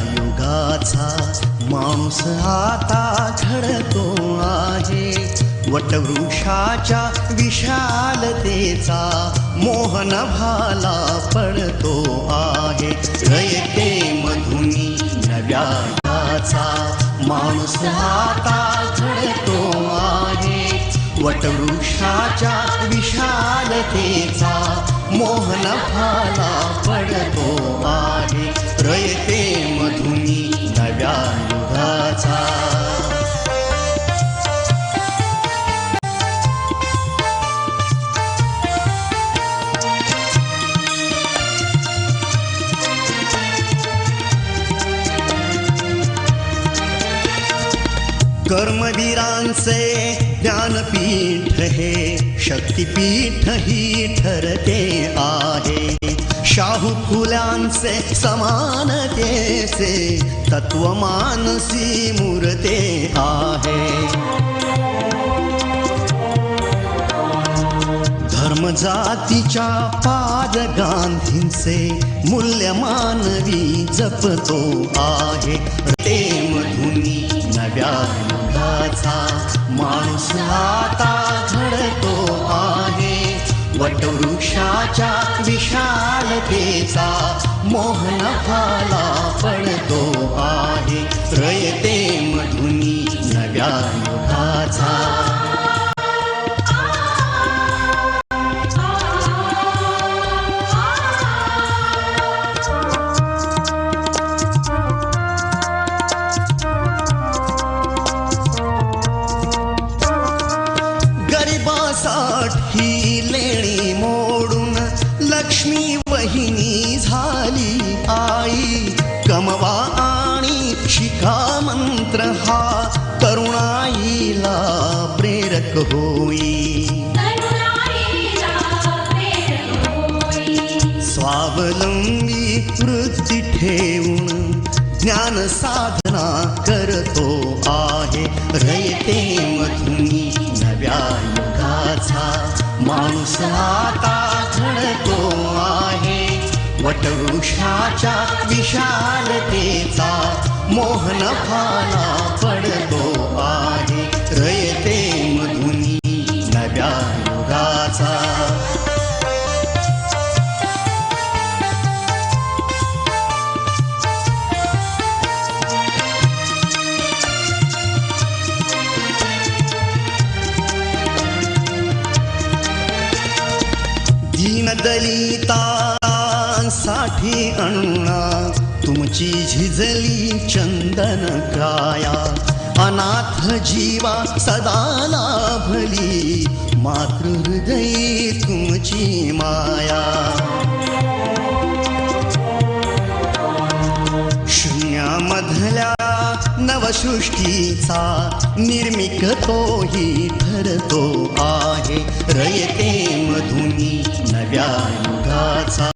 युगाचा माणूस आता घडतो आहे. वटवृक्षाच्या विशालतेचा मोहन भाला पडतो आहे. रयते मधुनी नव्या युगाचा माणूस आता घडतो आहे. वटवृक्षाच्या विशालतेचा मोहन भाला पडतो आहे. रयते मधुनी नव्या युगाचा. कर्मवीरांचे ज्ञानपीठ हे शक्तिपीठ ही ठरते आहे. शाहू फुल्यांचे समानतेचे तत्वमानसी मूर्ते आहे. धर्म जातीच्या पाद गांधींचे मूल्य मानवी जपतो आहे. ते मधुनी नव्या युगाचा माणूस आता घडतो आहे. वटवृक्षाच्या विशालतेचा मोहन भाला पडतो आहे. रयते मधुनी नव्या युगाचा. ही लेणी मोडून लक्ष्मी वहिनी झाली आई. कमवा आणि शिका मंत्र हा तरुणाईला प्रेरक होई. स्वावलंबी वृत्ती ठेवून ज्ञान साधना करतो आहे. रयते मधुनी नव्या युगाचा माणूस आता घडतो आहे. वटवृक्षाच्या विशालतेचा मोहन भाला पडतो आहे. रयते मधुनी नव्या युगाचा. दलितांसाठी अण्णा तुमची झिजली चंदन काया. अनाथ जीवा सदा लाभली मातृहृदयी तुमची माया. शून्यामधल्या नवसृष्टीचा निर्मिक तोही ठरतो आहे. रयते मधुनी नव्या युगाचा.